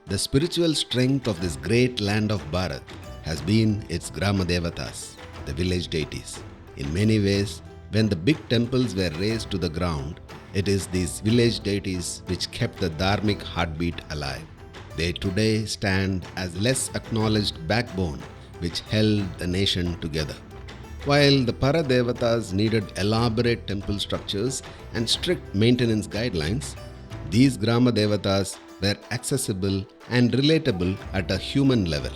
The spiritual strength of this great land of Bharat has been its Grama Devatas, the village deities. In many ways, when the big temples were razed to the ground, it is these village deities which kept the dharmic heartbeat alive. They today stand as less acknowledged backbone which held the nation together. While the Paradevatas needed elaborate temple structures and strict maintenance guidelines, these Grama Devatas were accessible and relatable at a human level.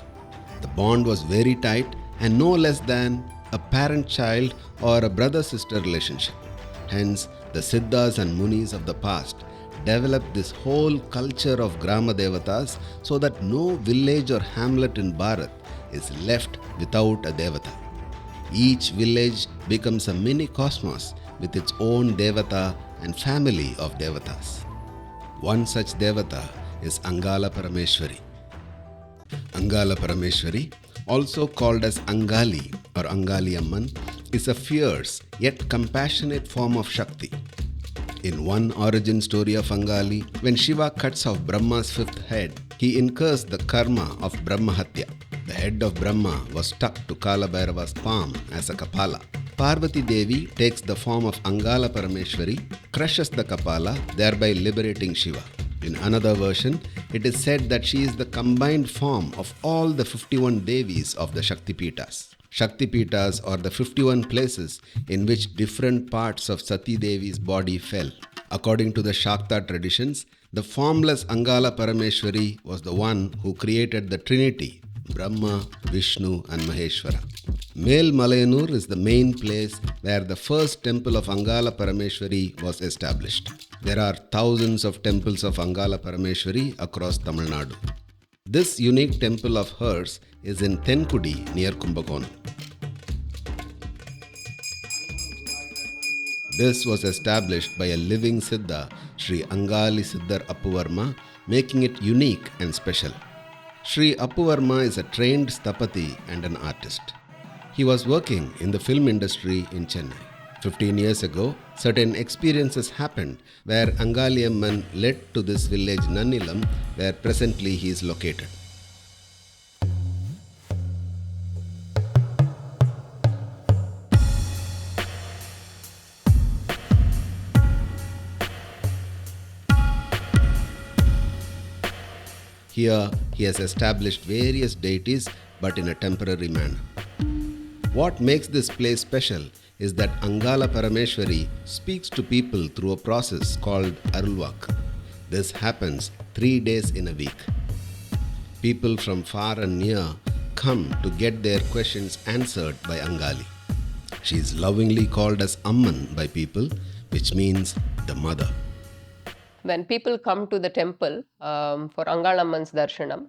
The bond was very tight and no less than a parent-child or a brother-sister relationship. Hence, the Siddhas and Munis of the past developed this whole culture of Grama Devatas so that no village or hamlet in Bharat is left without a Devata. Each village becomes a mini cosmos with its own Devata and family of Devatas. One such Devata is Angala Parameshwari. Angala Parameshwari, also called as Angali or Angali Amman, is a fierce yet compassionate form of Shakti. In one origin story of Angali, when Shiva cuts off Brahma's fifth head, he incurs the karma of Brahmahatya. The head of Brahma was stuck to Kala Bhairava's palm as a kapala. Parvati Devi takes the form of Angala Parameshwari, crushes the kapala, thereby liberating Shiva. In another version, it is said that she is the combined form of all the 51 Devis of the Shaktipitas. Shaktipitas are the 51 places in which different parts of Sati Devi's body fell. According to the Shakta traditions, the formless Angala Parameshwari was the one who created the Trinity, Brahma, Vishnu and Maheshwara. Melmalayanur is the main place where the first temple of Angala Parameshwari was established. There are thousands of temples of Angala Parameshwari across Tamil Nadu. This unique temple of hers is in Tenkudi near Kumbakonam. This was established by a living Siddha, Sri Angali Siddhar Appuvarma, making it unique and special. Sri Appuvarma is a trained sthapati and an artist. He was working in the film industry in Chennai. 15 years ago, certain experiences happened where Angali Amman led to this village Nannilam, where presently he is located. Here, he has established various deities but in a temporary manner. What makes this place special is that Angala Parameshwari speaks to people through a process called Arulvakku. This happens 3 days in a week. People from far and near come to get their questions answered by Angali. She is lovingly called as Amman by people, which means the mother. When people come to the temple for Angalamman's Darshanam,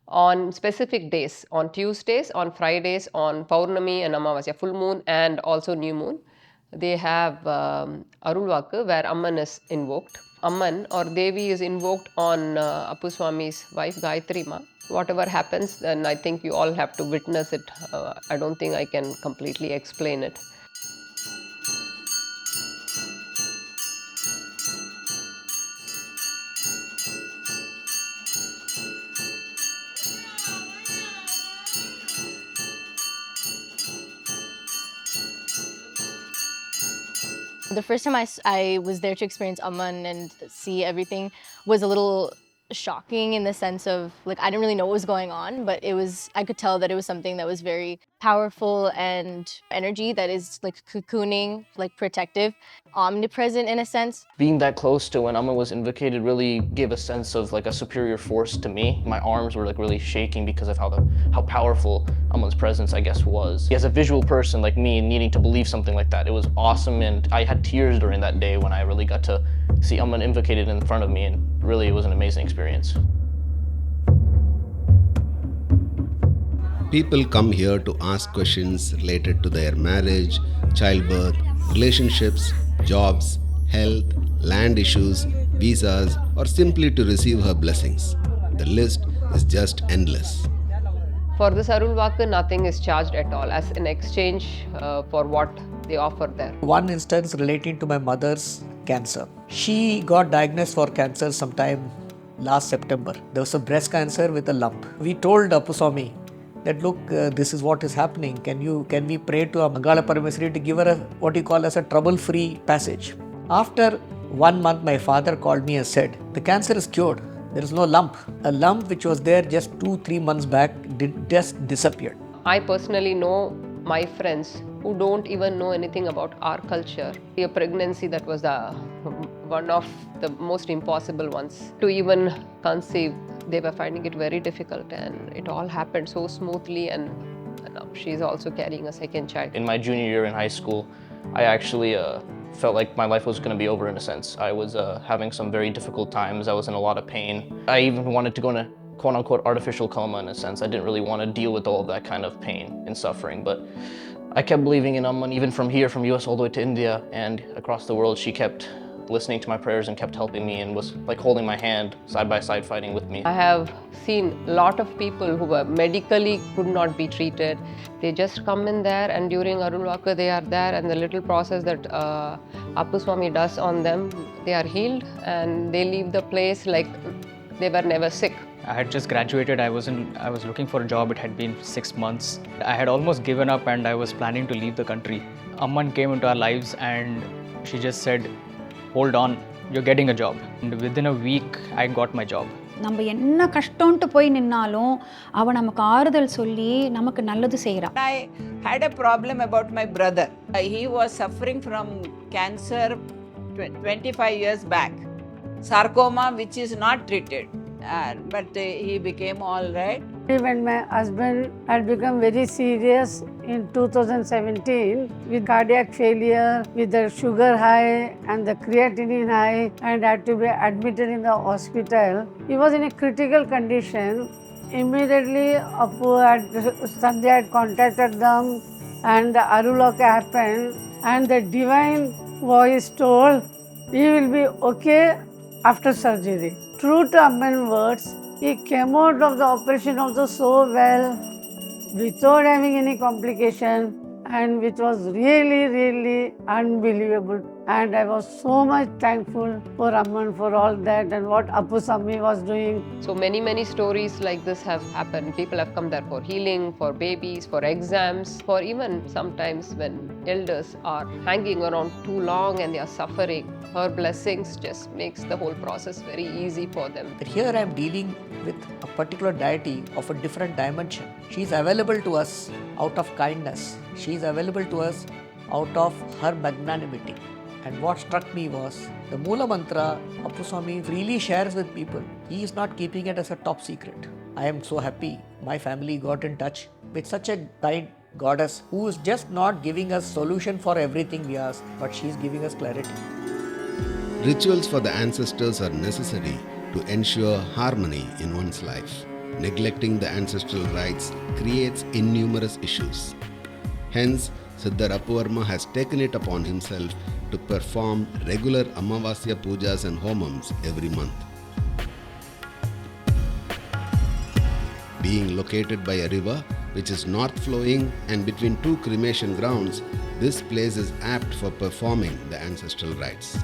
on specific days, on Tuesdays, on Fridays, on Paurnami and Amavasya, full moon and also new moon, they have Arulvakku where Amman is invoked. Amman or Devi is invoked on Appuswami's wife Gayatri Ma. Whatever happens, then I think you all have to witness it. I don't think I can completely explain it. The first time I was there to experience Amman and see everything was a little shocking in the sense of, like, I didn't really know what was going on, but I could tell that it was something that was very powerful and energy that is like cocooning, like protective, omnipresent in a sense. Being that close to when Amma was invocated really gave a sense of like a superior force to me. My arms were like really shaking because of how powerful Amman's presence, I guess, was. As a visual person like me needing to believe something like that, it was awesome, and I had tears during that day when I really got to see Amman invocated in front of me, and really it was an amazing experience. People come here to ask questions related to their marriage, childbirth, relationships, jobs, health, land issues, visas, or simply to receive her blessings. The list is just endless. For this Arulvakku, nothing is charged at all as an exchange for what they offer there. One instance relating to my mother's cancer. She got diagnosed for cancer sometime last September. There was a breast cancer with a lump. We told Appuswamy that look, this is what is happening. Can we pray to Angala Parameswari to give her what you call as a trouble-free passage? After 1 month, my father called me and said, the cancer is cured. There is no lump. A lump which was there just 2-3 months back just disappeared. I personally know my friends who don't even know anything about our culture. A pregnancy that was one of the most impossible ones to even conceive. They were finding it very difficult, and it all happened so smoothly, and now she's also carrying a second child. In my junior year in high school, I actually felt like my life was going to be over in a sense. I was having some very difficult times. I was in a lot of pain. I even wanted to go in a quote-unquote artificial coma in a sense. I didn't really want to deal with all of that kind of pain and suffering, but I kept believing in Amman. Even from here, from US all the way to India and across the world, she kept listening to my prayers and kept helping me and was like holding my hand side by side, fighting with me. I have seen a lot of people who were medically could not be treated. They just come in there, and during Arulvakku they are there, and the little process that Appuswamy does on them, they are healed and they leave the place like they were never sick. I had just graduated. I was looking for a job. It had been 6 months. I had almost given up and I was planning to leave the country. Amman came into our lives and she just said, hold on, you're getting a job. And within a week, I got my job. நம்ம என்ன கஷ்டம்ட்டு போய் நின்னாலும் அவ நமக்கு ஆறுதல் சொல்லி நமக்கு நல்லது செய்றா. I had a problem about my brother. He was suffering from cancer 25 years back. Sarcoma which is not treated. But he became all right. When my husband had become very serious in 2017 with cardiac failure, with the sugar high and the creatinine high, and had to be admitted in the hospital, he was in a critical condition. Immediately, Sandhya had contacted them, and the Arulvakku happened, and the divine voice told, he will be okay after surgery. True to Amman's words, he came out of the operation also so well, without having any complication, and which was really, really unbelievable. And I was so much thankful for Amman for all that and what Appuswamy was doing. So many stories like this have happened. People have come there for healing, for babies, for exams, for even sometimes when elders are hanging around too long and they are suffering. Her blessings just makes the whole process very easy for them. But here I am dealing with a particular deity of a different dimension. She is available to us out of kindness. She is available to us out of her magnanimity. And what struck me was the Moola Mantra Appuswamy freely shares with people. He is not keeping it as a top secret. I am so happy my family got in touch with such a kind goddess who is just not giving us solution for everything we ask, but she is giving us clarity. Rituals for the ancestors are necessary to ensure harmony in one's life. Neglecting the ancestral rites creates innumerous issues. Hence, Siddhar Appuvarma has taken it upon himself to perform regular Amavasya pujas and homams every month. Being located by a river which is north flowing and between two cremation grounds, this place is apt for performing the ancestral rites.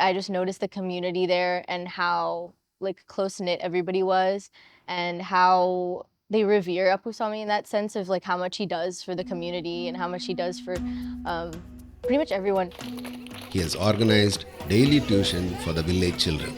I just noticed the community there and how like close-knit everybody was and how they revere Appuswamy in that sense of like how much he does for the community and how much he does for pretty much everyone. He has organized daily tuition for the village children.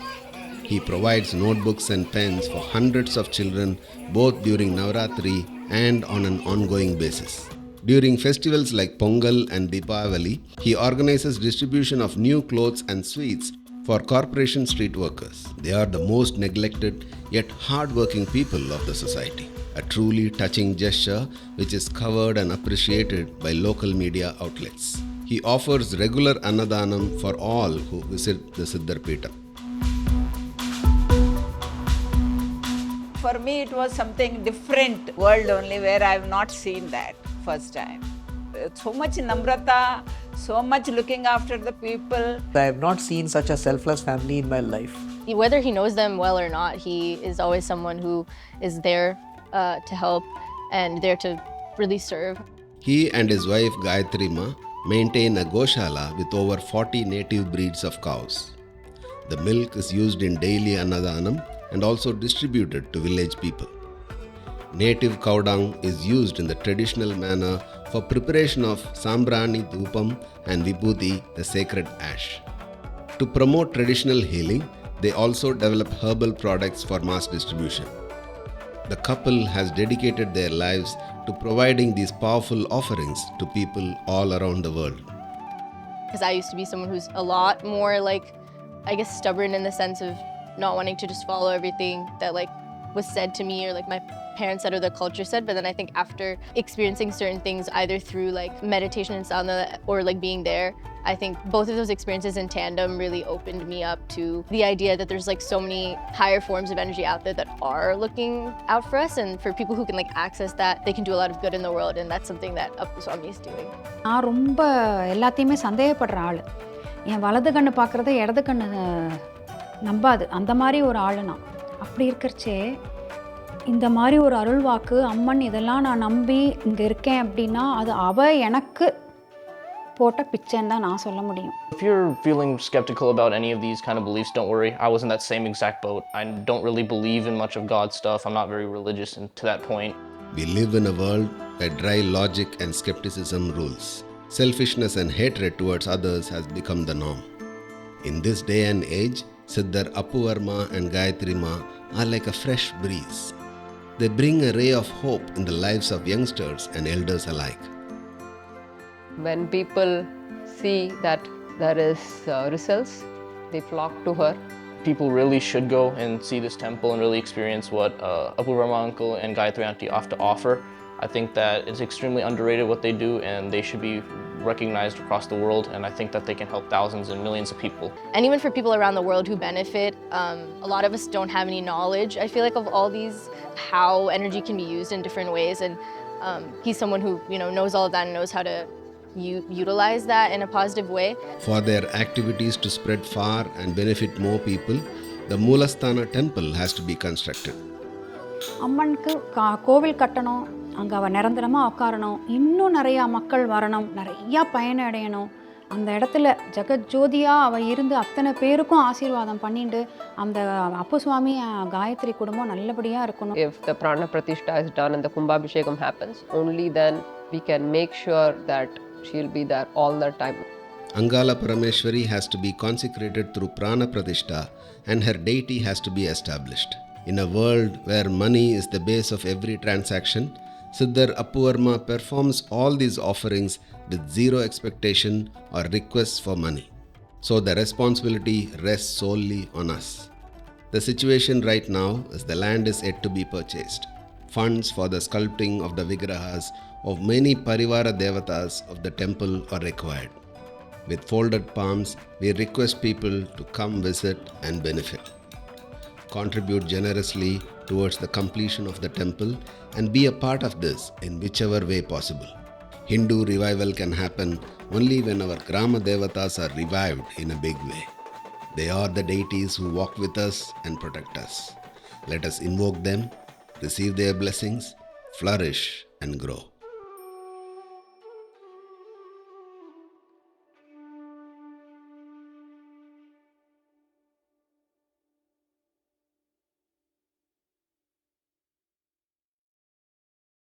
He provides notebooks and pens for hundreds of children both during Navratri and on an ongoing basis. During festivals like Pongal and Deepavali, he organizes distribution of new clothes and sweets for corporation street workers. They are the most neglected yet hard-working people of the society. A truly touching gesture which is covered and appreciated by local media outlets. He offers regular Annadanam for all who visit the Siddhar Peetham. For me, it was something different world only where I have not seen that first time. So much namrata, so much looking after the people. I have not seen such a selfless family in my life. Whether he knows them well or not, he is always someone who is there to help and there to really serve. He and his wife Gayatri Ma maintain a goshala with over 40 native breeds of cows. The milk is used in daily annadanam and also distributed to village people. Native cow dung is used in the traditional manner for preparation of sambrani dhupam and vibhuti, the sacred ash. To promote traditional healing, they also develop herbal products for mass distribution. The couple has dedicated their lives to providing these powerful offerings to people all around the world. Because I used to be someone who's a lot more stubborn in the sense of not wanting to just follow everything that was said to me or my parents said or the culture said. But then I think after experiencing certain things either through meditation and sadhana or being there, I think both of those experiences in tandem really opened me up to the idea that there's so many higher forms of energy out there that are looking out for us, and for people who can access that, they can do a lot of good in the world, and that's something that Swami is doing. நான் ரொம்ப எல்லாத்தையுமே சந்தேகப்படுற ஆள். என் வலது கண்ணு பார்க்குறத இடது கண்ணு நம்பாது, அந்த மாதிரி ஒரு ஆள் நான். அப்படி இருக்கிறச்சே இந்த மாதிரி ஒரு அருள்வாக்கு அம்மன் இதெல்லாம் நான் நம்பி இங்கே இருக்கேன் அப்படின்னா அது அவ எனக்கு போட்ட பிச்சைன்னு தான் நான் சொல்ல முடியும். If you're feeling skeptical about any of these kind of beliefs, don't worry. I was in that same exact boat. I don't really believe in much of God stuff. I'm not very religious to that point. We live in a world where dry logic and skepticism rules. Selfishness and hatred towards others has become the norm. In this day and age, Siddhar Appuvarma and Gayatri Ma are like a fresh breeze. They bring a ray of hope in the lives of youngsters and elders alike. When people see that there is results, they flock to her. People really should go and see this temple and really experience what Apurvarma uncle and Gayatri auntie have to offer. I think that it's extremely underrated what they do, and they should be recognized across the world, and I think that they can help thousands and millions of people. And even for people around the world who benefit, a lot of us don't have any knowledge, I feel of all these, how energy can be used in different ways, and he's someone who knows all of that and knows how to utilize that in a positive way. For their activities to spread far and benefit more people, the Moolasthana temple has to be constructed. அம்மனுக்கு கோவில் கட்டணும், அங்கே அவள் நிரந்தரமாக உட்காரணும், இன்னும் நிறையா மக்கள் வரணும், நிறையா பயனடையணும். அந்த இடத்துல ஜெகஜோதியாக அவள் இருந்து அத்தனை பேருக்கும் ஆசீர்வாதம் பண்ணிட்டு அந்த அப்பு சுவாமி காயத்ரி குடும்பம் நல்லபடியாக இருக்கணும். If the Prana Pratishtha is done and the Kumbhabhishekam happens, only then we can make sure that she'll be there all the time. Angala Parameshwari has to be consecrated through Prana Pratishtha, and her deity has to be established. In a world where money is the base of every transaction, Siddhar Appuvarma performs all these offerings with zero expectation or requests for money. So the responsibility rests solely on us. The situation right now is the land is yet to be purchased. Funds for the sculpting of the vigrahas of many Parivara Devatas of the temple are required. With folded palms, we request people to come visit and benefit. Contribute generously towards the completion of the temple and be a part of this in whichever way possible. Hindu revival can happen only when our Grama Devatas are revived in a big way. They are the deities who walk with us and protect us. Let us invoke them, receive their blessings, flourish and grow.